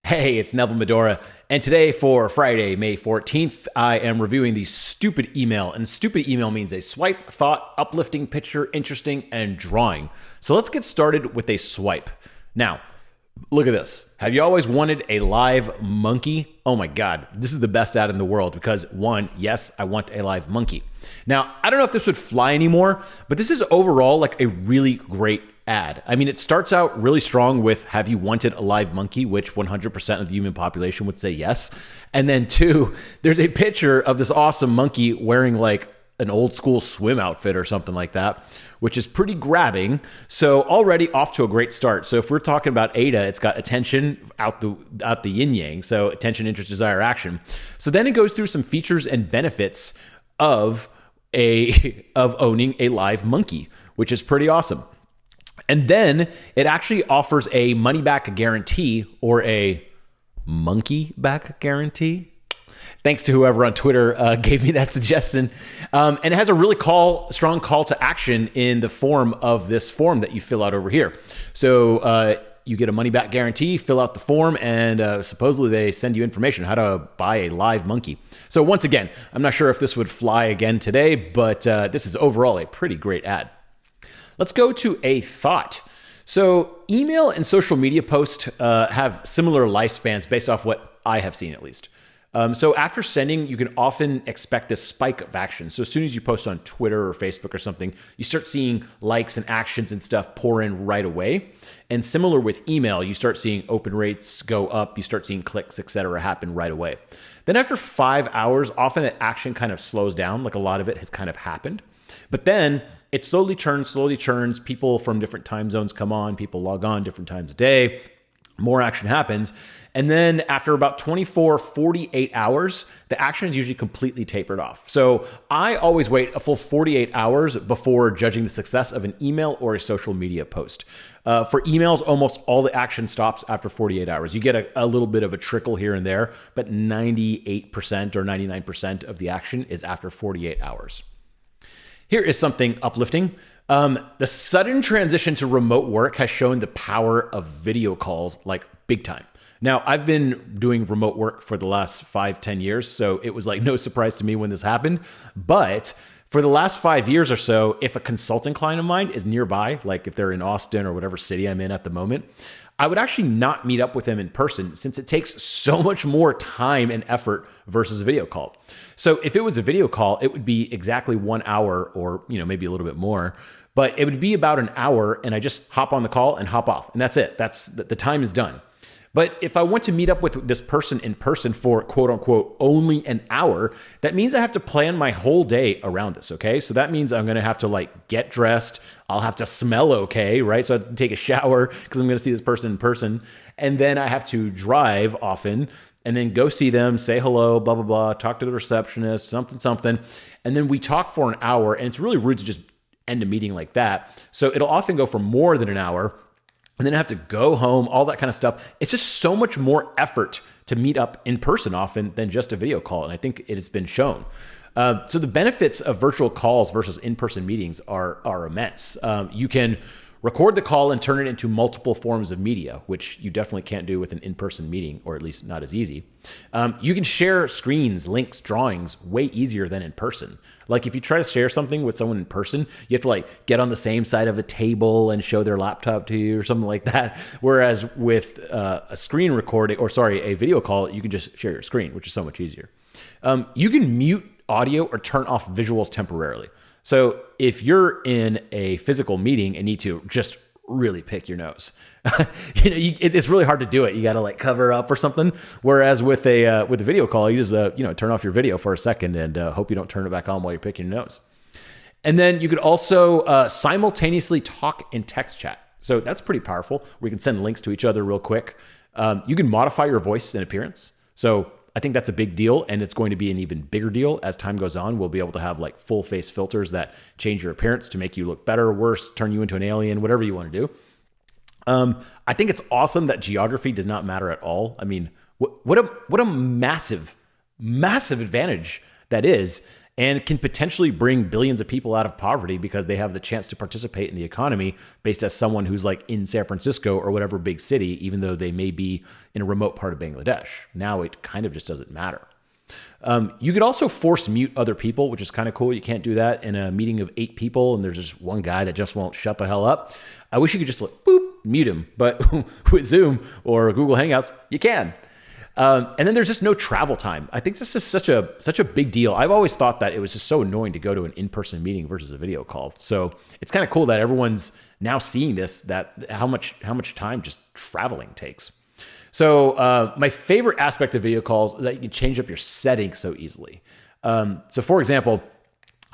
Hey, it's Neville Medora, and today for Friday, May 14th, I am reviewing the stupid email, and stupid email means a swipe, thought, uplifting, picture, interesting, and drawing. So let's get started with a swipe. Now, look at this. Have you always wanted a live monkey? Oh my God, this is the best ad in the world because one, yes, I want a live monkey. Now, I don't know if this would fly anymore, but this is overall like a really great ad. I mean, it starts out really strong with, have you wanted a live monkey, which 100% of the human population would say yes. And then two, there's a picture of this awesome monkey wearing like an old school swim outfit or something like that, which is pretty grabbing. So already off to a great start. So if we're talking about ADA, it's got attention out the yin yang. So attention, interest, desire, action. So then it goes through some features and benefits of owning a live monkey, which is pretty awesome. And then it actually offers a money back guarantee or a monkey back guarantee. Thanks to whoever on Twitter gave me that suggestion. And it has a really strong call to action in the form of this form that you fill out over here. So you get a money back guarantee, fill out the form, and supposedly they send you information how to buy a live monkey. So once again, I'm not sure if this would fly again today, but this is overall a pretty great ad. Let's go to a thought. So email and social media posts have similar lifespans based off what I have seen at least. So after sending, you can often expect this spike of action. So as soon as you post on Twitter or Facebook or something, you start seeing likes and actions and stuff pour in right away. And similar with email, you start seeing open rates go up, you start seeing clicks, etc., happen right away. Then after 5 hours, often that action kind of slows down, like a lot of it has kind of happened. But then it slowly churns. People from different time zones come on, people log on different times a day, more action happens. And then after about 24, 48 hours, the action is usually completely tapered off. So I always wait a full 48 hours before judging the success of an email or a social media post. For emails, almost all the action stops after 48 hours. You get a little bit of a trickle here and there, but 98% or 99% of the action is after 48 hours. Here is something uplifting. The sudden transition to remote work has shown the power of video calls like big time. Now, I've been doing remote work for the last 5-10 years, so it was like no surprise to me when this happened. But for the last 5 years or so, if a consulting client of mine is nearby, like if they're in Austin or whatever city I'm in at the moment, I would actually not meet up with them in person since it takes so much more time and effort versus a video call. So if it was a video call, it would be exactly 1 hour or maybe a little bit more, but it would be about an hour and I just hop on the call and hop off. And that's it. The time is done. But if I want to meet up with this person in person for quote unquote only an hour, that means I have to plan my whole day around this, okay? So that means I'm gonna have to like get dressed, I'll have to smell okay, right? So I have to take a shower because I'm gonna see this person in person. And then I have to drive often and then go see them, say hello, blah, blah, blah, talk to the receptionist, something. And then we talk for an hour and it's really rude to just end a meeting like that. So it'll often go for more than an hour. And then I have to go home, all that kind of stuff. It's just so much more effort to meet up in person often than just a video call. And I think it has been shown. So the benefits of virtual calls versus in-person meetings are immense. You can record the call and turn it into multiple forms of media, which you definitely can't do with an in-person meeting, or at least not as easy. You can share screens, links, drawings way easier than in person. Like if you try to share something with someone in person, you have to like get on the same side of a table and show their laptop to you or something like that. Whereas with a screen recording, a video call, you can just share your screen, which is so much easier. You can mute audio or turn off visuals temporarily. So if you're in a physical meeting and need to just really pick your nose, it's really hard to do it. You got to like cover up or something. Whereas with a video call, you just turn off your video for a second and hope you don't turn it back on while you're picking your nose. And then you could also simultaneously talk in text chat. So that's pretty powerful. We can send links to each other real quick. You can modify your voice and appearance. So I think that's a big deal, and it's going to be an even bigger deal as time goes on. We'll be able to have like full face filters that change your appearance to make you look better or worse, turn you into an alien, whatever you want to do. I think it's awesome that geography does not matter at all. I mean, what a massive advantage that is. and can potentially bring billions of people out of poverty because they have the chance to participate in the economy based as someone who's like in San Francisco or whatever big city, even though they may be in a remote part of Bangladesh. Now it kind of just doesn't matter. You could also force mute other people, which is kind of cool. You can't do that in a meeting of 8 people and there's just one guy that just won't shut the hell up. I wish you could just like, boop, mute him. But with Zoom or Google Hangouts, you can. And then there's just no travel time. I think this is such a big deal. I've always thought that it was just so annoying to go to an in-person meeting versus a video call. So it's kind of cool that everyone's now seeing this, that how much time just traveling takes. So my favorite aspect of video calls is that you can change up your settings so easily. So for example,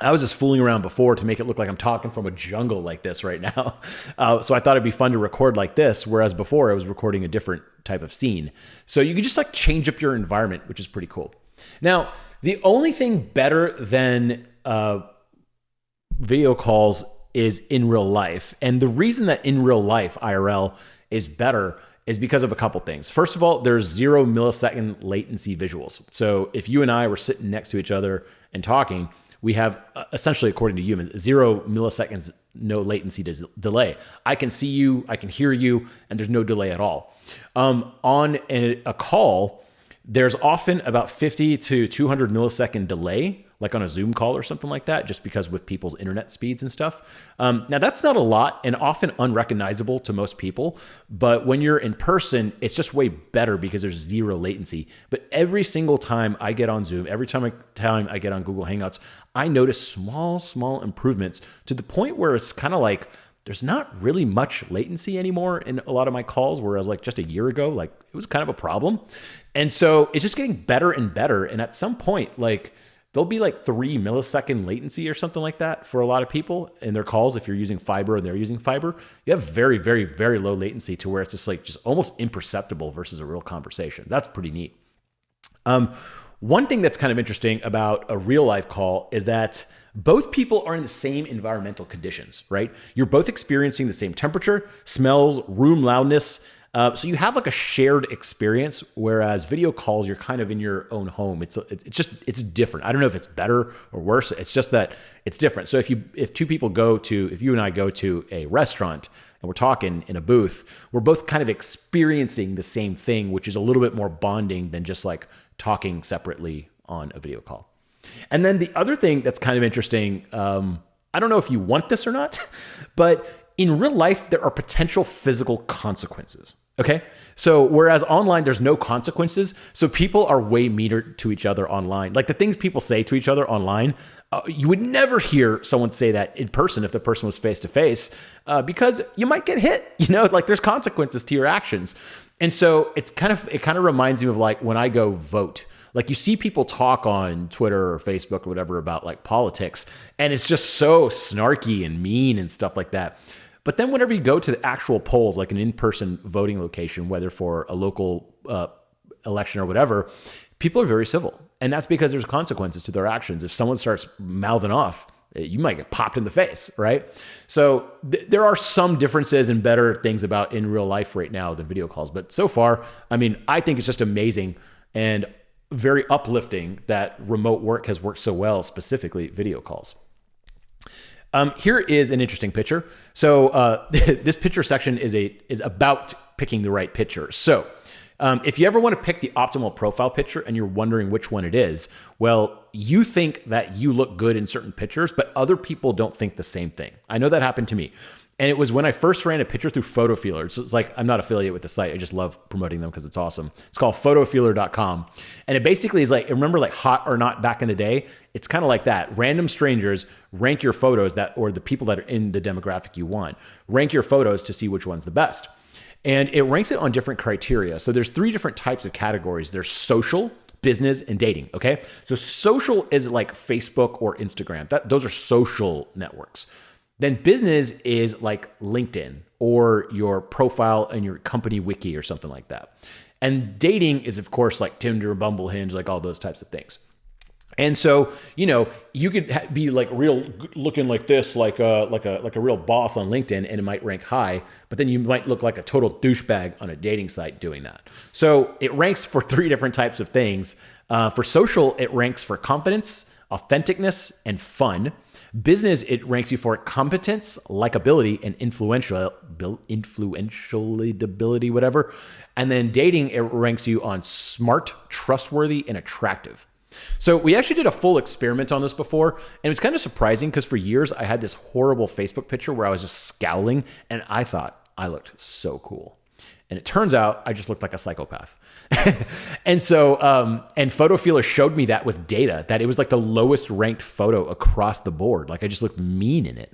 I was just fooling around before to make it look like I'm talking from a jungle like this right now. So I thought it'd be fun to record like this, whereas before I was recording a different type of scene. So you can just like change up your environment, which is pretty cool. Now, the only thing better than video calls is in real life. And the reason that in real life, IRL, is better is because of a couple things. First of all, there's 0 millisecond latency visuals. So if you and I were sitting next to each other and talking, we have essentially, according to humans, 0 milliseconds, no latency delay. I can see you, I can hear you, and there's no delay at all. On a call, there's often about 50 to 200 millisecond delay, like on a Zoom call or something like that, just because with people's internet speeds and stuff. Now that's not a lot and often unrecognizable to most people, but when you're in person, it's just way better because there's 0 latency. But every single time I get on Zoom, every time I get on Google Hangouts, I notice small improvements to the point where it's kind of like, there's not really much latency anymore in a lot of my calls, whereas like just a year ago, like it was kind of a problem. And so it's just getting better and better. And at some point, like there'll be like 3 millisecond latency or something like that for a lot of people in their calls. If you're using fiber and they're using fiber, you have very, very, very low latency to where it's just like just almost imperceptible versus a real conversation. That's pretty neat. One thing that's kind of interesting about a real life call is that both people are in the same environmental conditions, right? You're both experiencing the same temperature, smells, room loudness. So you have like a shared experience, whereas video calls, you're kind of in your own home. It's different. I don't know if it's better or worse. It's just that it's different. So if you and I go to a restaurant and we're talking in a booth, we're both kind of experiencing the same thing, which is a little bit more bonding than just like talking separately on a video call. And then the other thing that's kind of interesting, I don't know if you want this or not, but in real life, there are potential physical consequences. Okay. So whereas online, there's no consequences. So people are way meaner to each other online. Like the things people say to each other online, you would never hear someone say that in person if the person was face to face, because you might get hit, like there's consequences to your actions. And so it kind of reminds me of like when I go vote. Like you see people talk on Twitter or Facebook or whatever about like politics, and it's just so snarky and mean and stuff like that. But then whenever you go to the actual polls, like an in-person voting location, whether for a local election or whatever, people are very civil. And that's because there's consequences to their actions. If someone starts mouthing off, you might get popped in the face, right? So there are some differences and better things about in real life right now than video calls. But so far, I mean, I think it's just amazing and very uplifting that remote work has worked so well, specifically video calls. Here is an interesting picture. So this picture section is about picking the right picture. So if you ever want to pick the optimal profile picture and you're wondering which one it is, well, you think that you look good in certain pictures, but other people don't think the same thing. I know that happened to me. And it was when I first ran a picture through PhotoFeeler. So it's like, I'm not affiliated with the site. I just love promoting them because it's awesome. It's called PhotoFeeler.com. And it basically is like, remember like Hot or Not back in the day? It's kind of like that. Random strangers rank your photos or the people that are in the demographic you want. Rank your photos to see which one's the best. And it ranks it on different criteria. So there's 3 different types of categories. There's social, business, and dating, okay? So social is like Facebook or Instagram. Those are social networks. Then business is like LinkedIn or your profile and your company wiki or something like that. And dating is, of course, like Tinder, Bumble, Hinge, like all those types of things. And so, you could be like real looking like this, like a real boss on LinkedIn, and it might rank high, but then you might look like a total douchebag on a dating site doing that. So it ranks for 3 different types of things. For social, it ranks for confidence, authenticness, and fun. Business, it ranks you for competence, likability, and influentiality, whatever. And then dating, it ranks you on smart, trustworthy, and attractive. So we actually did a full experiment on this before, and it was kind of surprising because for years I had this horrible Facebook picture where I was just scowling, and I thought I looked so cool. And it turns out I just looked like a psychopath. And so, and PhotoFeeler showed me that with data, that it was like the lowest ranked photo across the board. Like I just looked mean in it.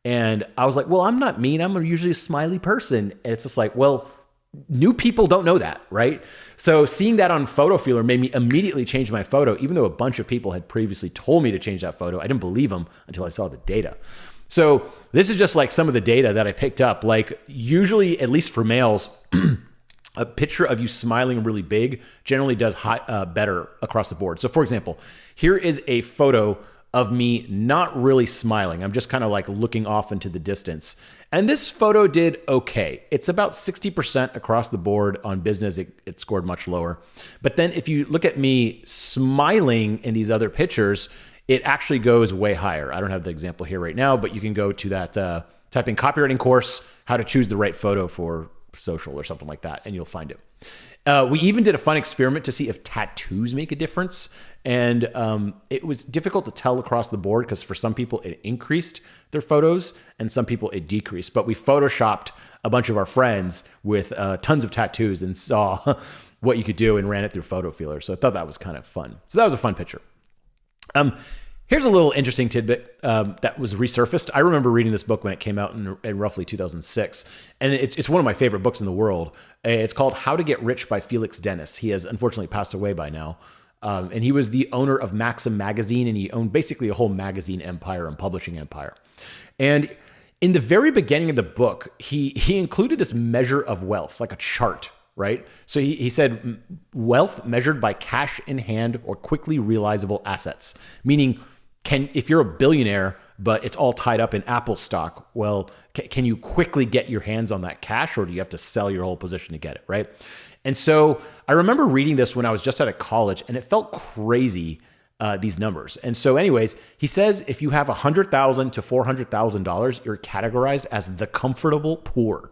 And I was like, well, I'm not mean. I'm usually a smiley person. And it's just like, well, new people don't know that, right? So seeing that on PhotoFeeler made me immediately change my photo, even though a bunch of people had previously told me to change that photo. I didn't believe them until I saw the data. So this is just like some of the data that I picked up. Like usually, at least for males, a picture of you smiling really big generally does better across the board. So for example, here is a photo of me not really smiling. I'm just kind of like looking off into the distance. And this photo did okay. It's about 60% across the board. On business, it scored much lower. But then if you look at me smiling in these other pictures, it actually goes way higher. I don't have the example here right now, but you can go to that, type in copywriting course, how to choose the right photo for social or something like that, and you'll find it. We even did a fun experiment to see if tattoos make a difference. And it was difficult to tell across the board because for some people it increased their photos and some people it decreased. But we photoshopped a bunch of our friends with tons of tattoos and saw what you could do and ran it through PhotoFeeler. So I thought that was kind of fun. So that was a fun picture. Here's a little interesting tidbit that was resurfaced. I remember reading this book when it came out in roughly 2006, and it's one of my favorite books in the world. It's called How to Get Rich by Felix. He has unfortunately passed away by now, and he was the owner of Maxim magazine, and he owned basically a whole magazine empire and publishing empire. And in the very beginning of the book, he included this measure of wealth, like a chart. Right? So he said wealth measured by cash in hand or quickly realizable assets, meaning if you're a billionaire, but it's all tied up in Apple stock, well, can you quickly get your hands on that cash, or do you have to sell your whole position to get it, right? And so I remember reading this when I was just out of college, and it felt crazy, these numbers. And so anyways, he says if you have $100,000 to $400,000, you're categorized as the comfortable poor.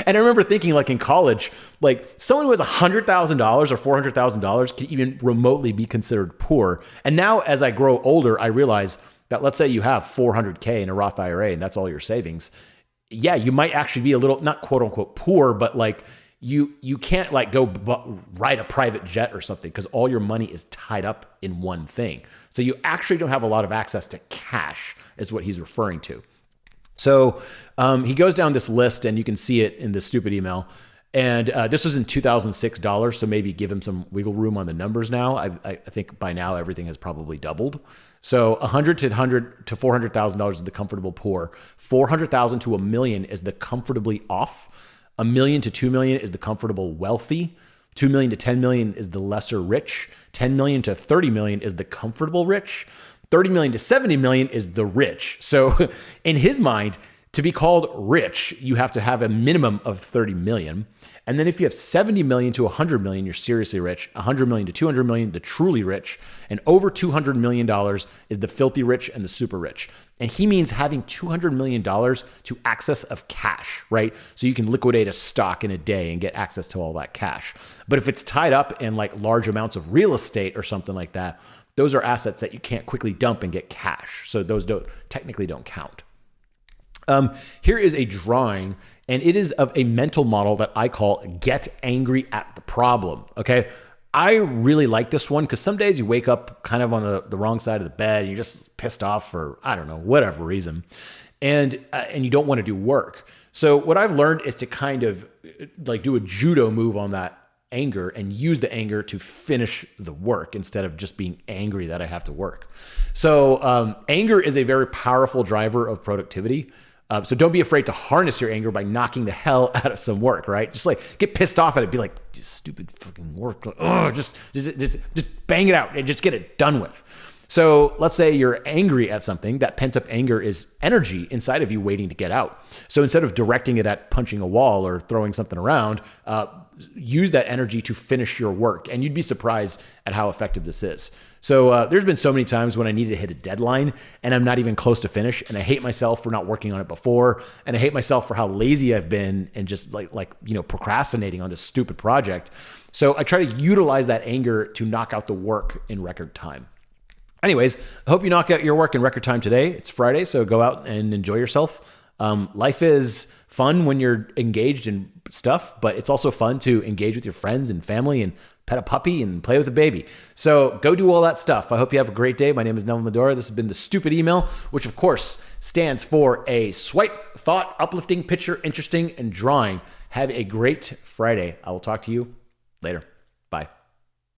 And I remember thinking, like in college, like someone who has $100,000 or $400,000 can even remotely be considered poor. And now as I grow older, I realize that let's say you have $400K in a Roth IRA and that's all your savings. Yeah, you might actually be a little, not quote unquote poor, but like you can't like go ride a private jet or something because all your money is tied up in one thing. So you actually don't have a lot of access to cash is what he's referring to. So he goes down this list, and you can see it in the stupid email. And this was in 2006 dollars, so maybe give him some wiggle room on the numbers now. I think by now everything has probably doubled. So $100,000 to $400,000 is the comfortable poor. $400,000 to $1 million is the comfortably off. $1 million to $2 million is the comfortable wealthy. $2 million to $10 million is the lesser rich. $10 million to $30 million is the comfortable rich. $30 million to $70 million is the rich. So in his mind, to be called rich, you have to have a minimum of 30 million. And then if you have 70 million to 100 million, you're seriously rich. 100 million to 200 million, the truly rich. And over $200 million is the filthy rich and the super rich. And he means having $200 million to access of cash, right? So you can liquidate a stock in a day and get access to all that cash. But if it's tied up in like large amounts of real estate or something like that, those are assets that you can't quickly dump and get cash. So those technically don't count. Here is a drawing, and it is of a mental model that I call get angry at the problem. Okay. I really like this one because some days you wake up kind of on the wrong side of the bed and you're just pissed off for, I don't know, whatever reason. And you don't want to do work. So what I've learned is to kind of like do a judo move on that anger and use the anger to finish the work instead of just being angry that I have to work. So anger is a very powerful driver of productivity. So don't be afraid to harness your anger by knocking the hell out of some work, right? Just like get pissed off at it, be like, stupid fucking work. Just bang it out and just get it done with. So let's say you're angry at something. That pent up anger is energy inside of you waiting to get out. So instead of directing it at punching a wall or throwing something around, use that energy to finish your work. And you'd be surprised at how effective this is. So there's been so many times when I needed to hit a deadline and I'm not even close to finish, and I hate myself for not working on it before, and I hate myself for how lazy I've been and just procrastinating on this stupid project. So I try to utilize that anger to knock out the work in record time. Anyways, I hope you knock out your work in record time today. It's Friday, so go out and enjoy yourself. Life is fun when you're engaged in stuff, but it's also fun to engage with your friends and family and pet a puppy and play with a baby. So go do all that stuff. I hope you have a great day. My name is Neville Medora. This has been the Stupid Email, which of course stands for a swipe, thought, uplifting, picture, interesting, and drawing. Have a great Friday. I will talk to you later.